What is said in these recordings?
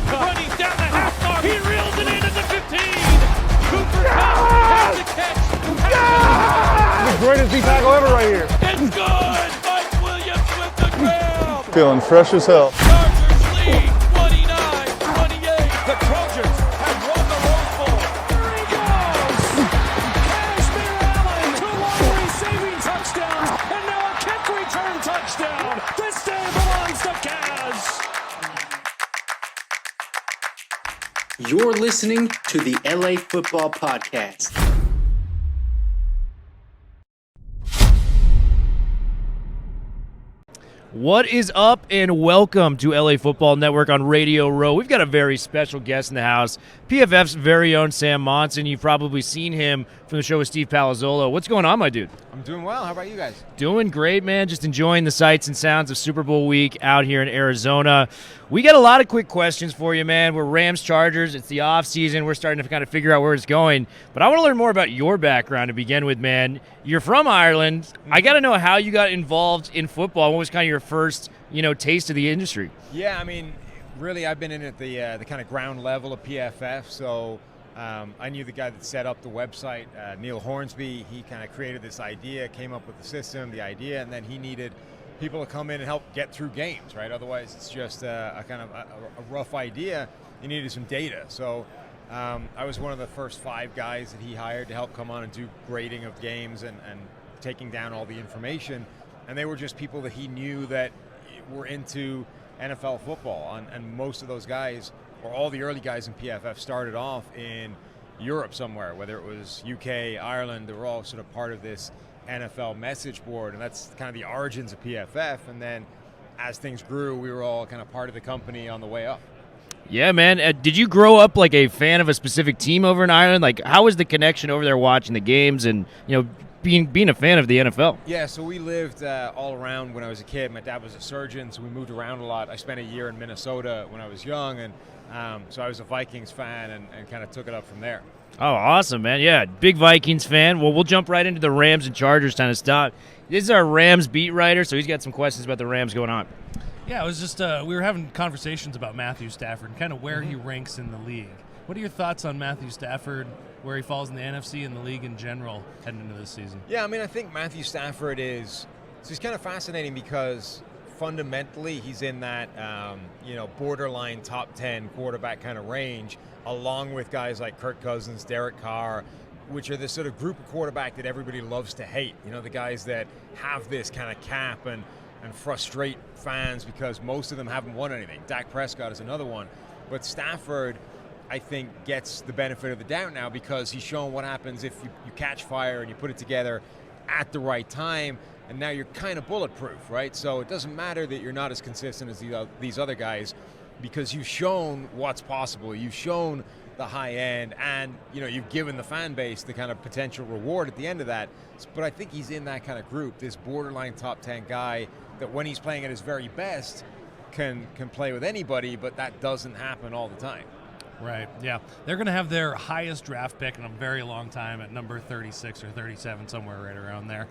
running down the half mark. He reels it in at the 15. Cooper Kupp has the catch. The greatest D tackle ever right here. It's good. Mike Williams with the grab. Feeling fresh as hell. Chargers lead 29-28. The Trojans have won the Rose Bowl. There he goes. Kashmir Allen, 2 long receiving touchdowns, and now a kick return touchdown. This day belongs to Kaz. You're listening to the LA Football Podcast. What is up, and welcome to LA Football Network on Radio Row. We've got a very special guest in the house, PFF's very own Sam Monson. You've probably seen him from the show with Steve Palazzolo. What's going on, my dude? I'm doing well. How about you guys? Doing great, man. Just enjoying the sights and sounds of Super Bowl week out here in Arizona. We got a lot of quick questions for you, man. We're Rams-Chargers. It's the off-season. We're starting to kind of figure out where it's going. But I want to learn more about your background to begin with, man. You're from Ireland. I got to know how you got involved in football. What was kind of your first, taste of the industry? Yeah, I mean, really, I've been in at the kind of ground level of PFF. So I knew the guy that set up the website, Neil Hornsby. He kind of created this idea, came up with the system, the idea, and then he needed people to come in and help get through games, right? Otherwise, it's just a kind of a rough idea. You needed some data. So I was one of the first 5 guys that he hired to help come on and do grading of games and taking down all the information. And they were just people that he knew that were into NFL football. And most of those guys, or all the early guys in PFF, started off in Europe somewhere, whether it was UK, Ireland. They were all sort of part of this NFL message board, and that's kind of the origins of PFF. And then as things grew, we were all kind of part of the company on the way up. Yeah, man. Did you grow up like a fan of a specific team over in Ireland? Like, how was the connection over there watching the games and, being a fan of the NFL? Yeah, so we lived all around when I was a kid. My dad was a surgeon, so we moved around a lot. I spent a year in Minnesota when I was young, and so I was a Vikings fan and kind of took it up from there. Oh, awesome, man. Yeah, big Vikings fan. Well, we'll jump right into the Rams and Chargers kind of stuff. This is our Rams beat writer, so he's got some questions about the Rams going on. Yeah, it was just we were having conversations about Matthew Stafford and kind of where he ranks in the league. What are your thoughts on Matthew Stafford, where he falls in the NFC and the league in general heading into this season? Yeah, I mean, I think Matthew Stafford he's kind of fascinating because fundamentally he's in that, borderline top 10 quarterback kind of range, along with guys like Kirk Cousins, Derek Carr, which are the sort of group of quarterback that everybody loves to hate. The guys that have this kind of cap and frustrate fans because most of them haven't won anything. Dak Prescott is another one. But Stafford, I think, gets the benefit of the doubt now because he's shown what happens if you catch fire and you put it together at the right time, and now you're kind of bulletproof, right? So it doesn't matter that you're not as consistent as these other guys because you've shown what's possible. You've shown the high end, and you've given the fan base the kind of potential reward at the end of that. But I think he's in that kind of group, this borderline top 10 guy that when he's playing at his very best can play with anybody, but that doesn't happen all the time. Right, yeah. They're going to have their highest draft pick in a very long time at number 36 or 37, somewhere right around there.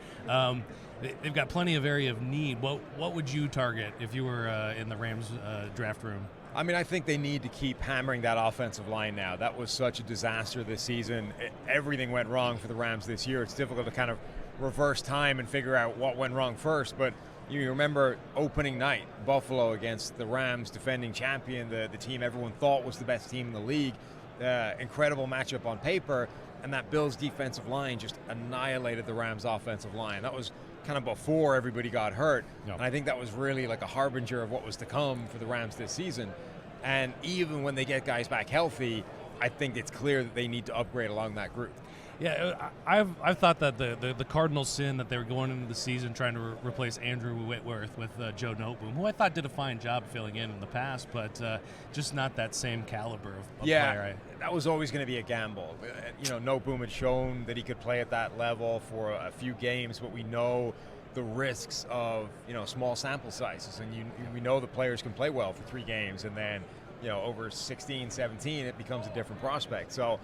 They've got plenty of area of need. What would you target if you were in the Rams draft room? I mean, I think they need to keep hammering that offensive line now. That was such a disaster this season. Everything went wrong for the Rams this year. It's difficult to kind of reverse time and figure out what went wrong first, but you remember opening night, Buffalo against the Rams, defending champion, the team everyone thought was the best team in the league. Incredible matchup on paper, and that Bills defensive line just annihilated the Rams offensive line. That was kind of before everybody got hurt. Yep. And I think that was really like a harbinger of what was to come for the Rams this season. And even when they get guys back healthy, I think it's clear that they need to upgrade along that group. Yeah, I've thought that the Cardinals' sin that they were going into the season trying to replace Andrew Whitworth with Joe Noteboom, who I thought did a fine job filling in the past, but just not that same caliber of player. That was always going to be a gamble. Noteboom had shown that he could play at that level for a few games, but we know the risks of small sample sizes, and we know the players can play well for 3 games, and then over 16, 17, it becomes a different prospect. So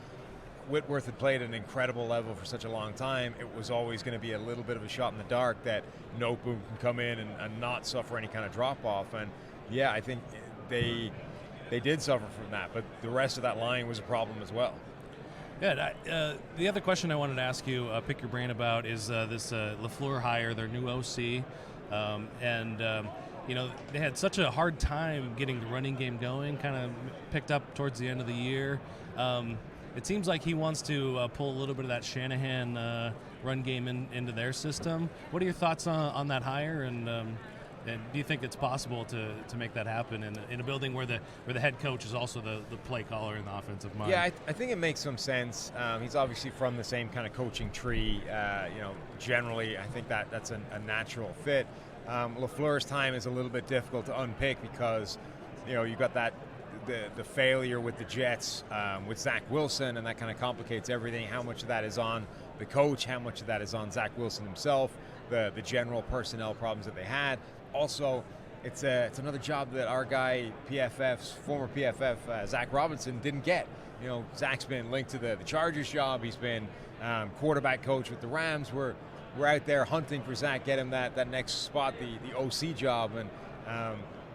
Whitworth had played at an incredible level for such a long time. It was always going to be a little bit of a shot in the dark that Noteboom can come in and not suffer any kind of drop-off. And, yeah, I think they they did suffer from that, but the rest of that line was a problem as well. Yeah, the other question I wanted to ask you, pick your brain about, is this LaFleur hire, their new OC. They had such a hard time getting the running game going, kind of picked up towards the end of the year. It seems like he wants to pull a little bit of that Shanahan run game into their system. What are your thoughts on that hire, and do you think it's possible to make that happen in a building where the head coach is also the play caller in the offensive mind? Yeah, I think it makes some sense. He's obviously from the same kind of coaching tree. Generally, I think that's a natural fit. LaFleur's time is a little bit difficult to unpick because, you got that the failure with the Jets with Zach Wilson, and that kind of complicates everything. How much of that is on the coach? How much of that is on Zach Wilson himself? The general personnel problems that they had. Also, it's another job that our guy, former PFF, Zach Robinson, didn't get. Zach's been linked to the Chargers job. He's been quarterback coach with the Rams. We're out there hunting for Zach, get him that next spot, the OC job. And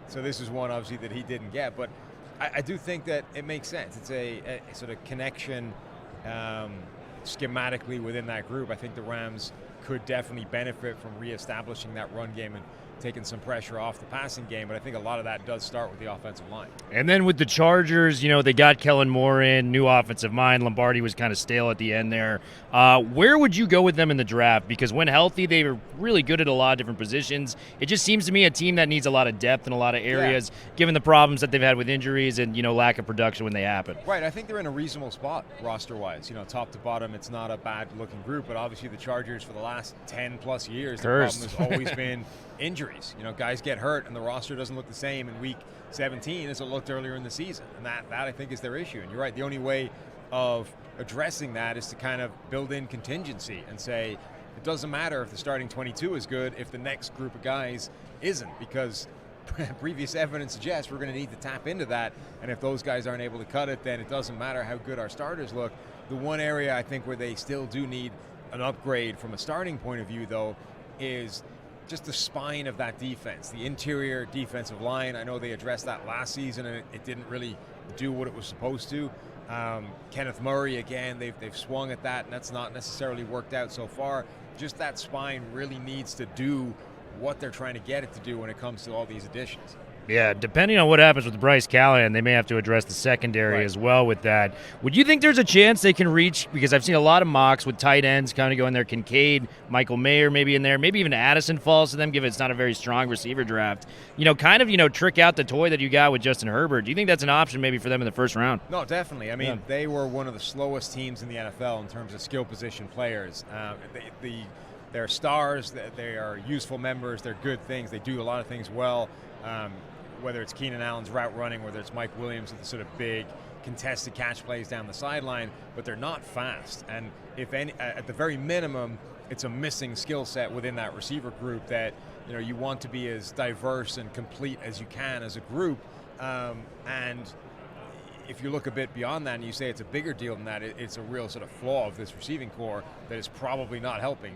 so this is one, obviously, that he didn't get. But I do think that it makes sense. It's a sort of connection schematically within that group. I think the Rams could definitely benefit from reestablishing that run game and taking some pressure off the passing game, but I think a lot of that does start with the offensive line. And then with the Chargers, they got Kellen Moore in, new offensive mind. Lombardi was kind of stale at the end there. Where would you go with them in the draft? Because when healthy, they were really good at a lot of different positions. It just seems to me a team that needs a lot of depth in a lot of areas, given the problems that they've had with injuries and, lack of production when they happen. Right, I think they're in a reasonable spot roster-wise. Top to bottom, it's not a bad-looking group, but obviously the Chargers for the last 10-plus years, the problem has always been injuries. Guys get hurt and the roster doesn't look the same in week 17 as it looked earlier in the season. And that I think is their issue. And you're right, the only way of addressing that is to kind of build in contingency and say it doesn't matter if the starting 22 is good if the next group of guys isn't, because previous evidence suggests we're going to need to tap into that. And if those guys aren't able to cut it, then it doesn't matter how good our starters look. The one area I think where they still do need an upgrade from a starting point of view, though, is just the spine of that defense, the interior defensive line. I know they addressed that last season and it didn't really do what it was supposed to. Kenneth Murray, again, they've swung at that and that's not necessarily worked out so far. Just that spine really needs to do what they're trying to get it to do when it comes to all these additions. Yeah, depending on what happens with Bryce Callahan, they may have to address the secondary as well with that. Would you think there's a chance they can reach, because I've seen a lot of mocks with tight ends kind of go in there, Kincaid, Michael Mayer maybe in there, maybe even Addison falls to them, given it's not a very strong receiver draft. Trick out the toy that you got with Justin Herbert. Do you think that's an option maybe for them in the first round? No, definitely. I mean, they were one of the slowest teams in the NFL in terms of skill position players. They're stars, they are useful members, they're good things, they do a lot of things well. Whether it's Keenan Allen's route running, whether it's Mike Williams with the sort of big contested catch plays down the sideline, but they're not fast. And if any, at the very minimum, it's a missing skill set within that receiver group that you want to be as diverse and complete as you can as a group. And if you look a bit beyond that and you say it's a bigger deal than that, it's a real sort of flaw of this receiving core that is probably not helping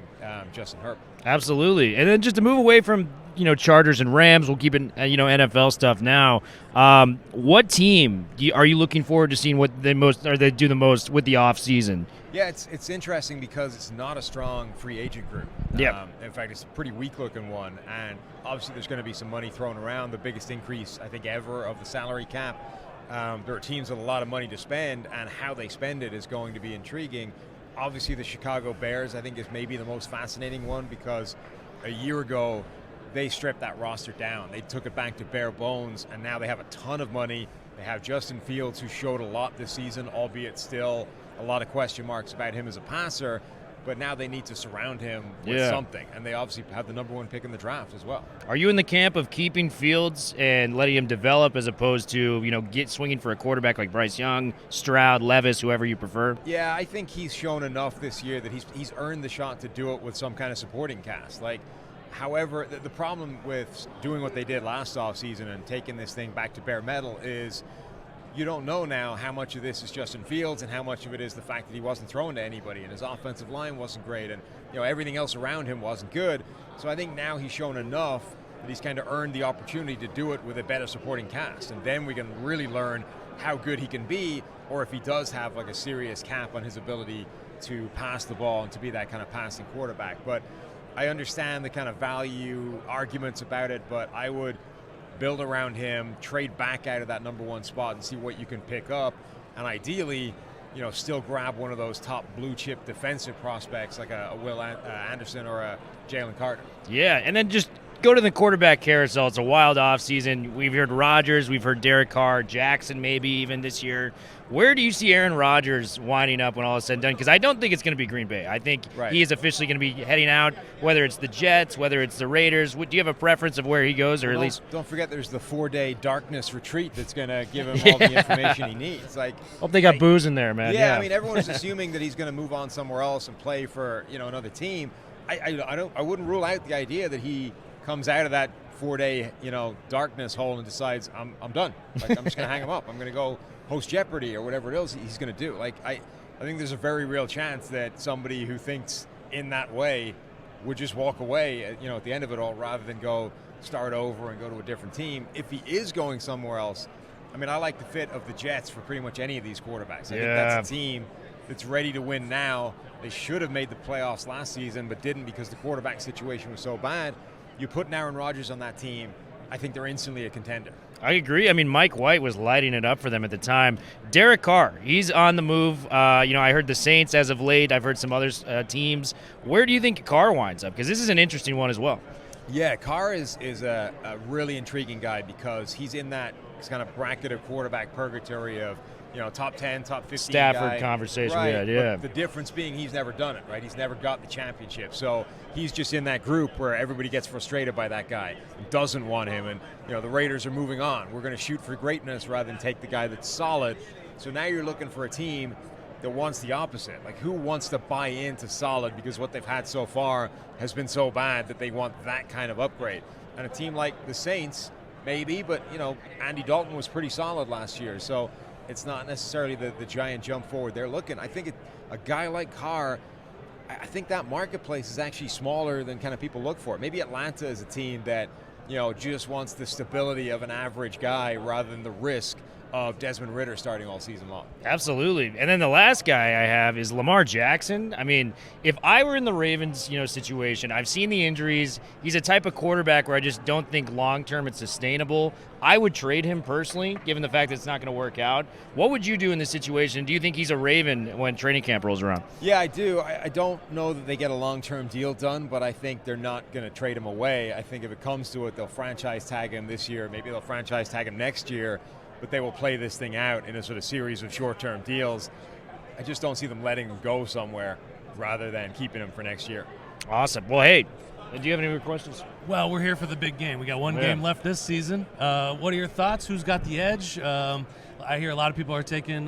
Justin Herbert. Absolutely. And then just to move away from Chargers and Rams, we'll keep it NFL stuff now. What team are you looking forward to seeing what they do the most with the off season? Yeah, it's interesting because it's not a strong free agent group. Yeah. In fact, it's a pretty weak-looking one, and obviously there's going to be some money thrown around, the biggest increase, I think, ever of the salary cap. There are teams with a lot of money to spend, and how they spend it is going to be intriguing. Obviously, the Chicago Bears, I think, is maybe the most fascinating one because a year ago, they stripped that roster down. They took it back to bare bones, and now they have a ton of money. They have Justin Fields, who showed a lot this season, albeit still a lot of question marks about him as a passer. But now they need to surround him with something, and they obviously have the number one pick in the draft as well. Are you in the camp of keeping Fields and letting him develop as opposed to, get swinging for a quarterback like Bryce Young, Stroud, Levis, whoever you prefer? Yeah, I think he's shown enough this year that he's earned the shot to do it with some kind of supporting cast. However, the problem with doing what they did last offseason and taking this thing back to bare metal is you don't know now how much of this is Justin Fields and how much of it is the fact that he wasn't throwing to anybody and his offensive line wasn't great and everything else around him wasn't good. So I think now he's shown enough that he's kind of earned the opportunity to do it with a better supporting cast. And then we can really learn how good he can be, or if he does have like a serious cap on his ability to pass the ball and to be that kind of passing quarterback. But I understand the kind of value arguments about it, but I would build around him, trade back out of that number 1 spot and see what you can pick up, and ideally, still grab one of those top blue chip defensive prospects like a Will Anderson or a Jalen Carter. Yeah, and then just go to the quarterback carousel. It's a wild offseason. We've heard Rodgers, we've heard Derek Carr, Jackson maybe even this year. Where do you see Aaron Rodgers winding up when all is said and done? Because I don't think it's going to be Green Bay. I think he is officially going to be heading out, whether it's the Jets, whether it's the Raiders. Do you have a preference of where he goes, or at least? Don't forget there's the 4-day darkness retreat that's going to give him all the information he needs. Hope they got booze in there, man. Yeah, I mean, everyone's assuming that he's going to move on somewhere else and play for another team. I wouldn't rule out the idea that he comes out of that 4-day darkness hole and decides I'm done. I'm just going to hang him up. I'm going to go host Jeopardy or whatever it is he's going to do. I think there's a very real chance that somebody who thinks in that way would just walk away at the end of it all, rather than go start over and go to a different team. If he is going somewhere else, I mean, I like the fit of the Jets for pretty much any of these quarterbacks. I think that's a team that's ready to win now. They should have made the playoffs last season but didn't because the quarterback situation was so bad. You put Aaron Rodgers on that team, I think they're instantly a contender. I agree. I mean, Mike White was lighting it up for them at the time. Derek Carr, he's on the move. I heard the Saints as of late. I've heard some other teams. Where do you think Carr winds up? Because this is an interesting one as well. Yeah, Carr is a really intriguing guy because he's in that kind of bracket of quarterback purgatory of top 10, top 15 Stafford guy. conversation, right. yeah. But the difference being he's never done it, right? He's never got the championship. So he's just in that group where everybody gets frustrated by that guy and doesn't want him. And, the Raiders are moving on. We're going to shoot for greatness rather than take the guy that's solid. So now you're looking for a team that wants the opposite. Like, who wants to buy into solid because what they've had so far has been so bad that they want that kind of upgrade? And a team like the Saints, maybe, but, Andy Dalton was pretty solid last year. So it's not necessarily the giant jump forward they're looking. I think a guy like Carr, I think that marketplace is actually smaller than kind of people look for. Maybe Atlanta is a team that, just wants the stability of an average guy rather than the risk of Desmond Ridder starting all season long. Absolutely. And then the last guy I have is Lamar Jackson. I mean, if I were in the Ravens, situation, I've seen the injuries. He's a type of quarterback where I just don't think long-term it's sustainable. I would trade him personally, given the fact that it's not going to work out. What would you do in this situation? Do you think he's a Raven when training camp rolls around? Yeah, I do. I don't know that they get a long-term deal done, but I think they're not going to trade him away. I think if it comes to it, they'll franchise tag him this year. Maybe they'll franchise tag him next year, but they will play this thing out in a sort of series of short-term deals. I just don't see them letting him go somewhere rather than keeping him for next year. Awesome. Well, hey, do you have any more questions? Well, we're here for the big game. We got one game left this season. What are your thoughts? Who's got the edge? I hear a lot of people are taking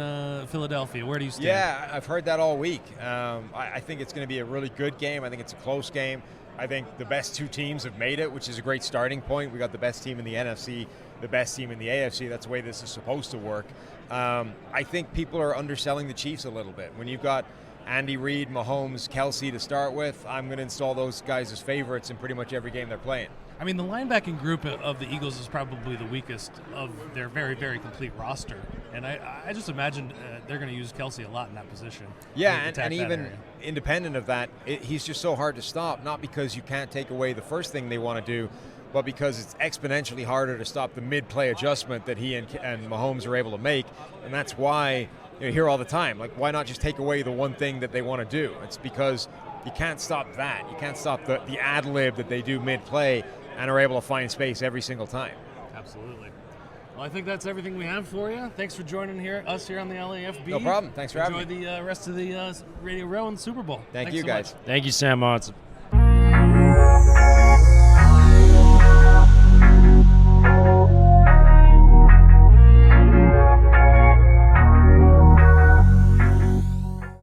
Philadelphia. Where do you stand? Yeah, I've heard that all week. I think it's going to be a really good game. I think it's a close game. I think the best two teams have made it, which is a great starting point. We got the best team in the NFC, the best team in the AFC. That's the way this is supposed to work. I think people are underselling the Chiefs a little bit. When you've got Andy Reid, Mahomes, Kelsey to start with, I'm going to install those guys as favorites in pretty much every game they're playing. I mean, the linebacking group of the Eagles is probably the weakest of their very, very complete roster. And I just imagine they're going to use Kelsey a lot in that position. Yeah, and even independent of that, he's just so hard to stop, not because you can't take away the first thing they want to do, but because it's exponentially harder to stop the mid-play adjustment that he and Mahomes are able to make. And that's why you hear all the time, like, why not just take away the one thing that they want to do? It's because you can't stop that. You can't stop the ad-lib that they do mid-play and are able to find space every single time. Absolutely. Well, I think that's everything we have for you. Thanks for joining us here on the LAFB. No problem. Thanks for having me. Enjoy the rest of the Radio Row and Super Bowl. Thank Thanks you, so guys. much. Thank you, Sam Monson.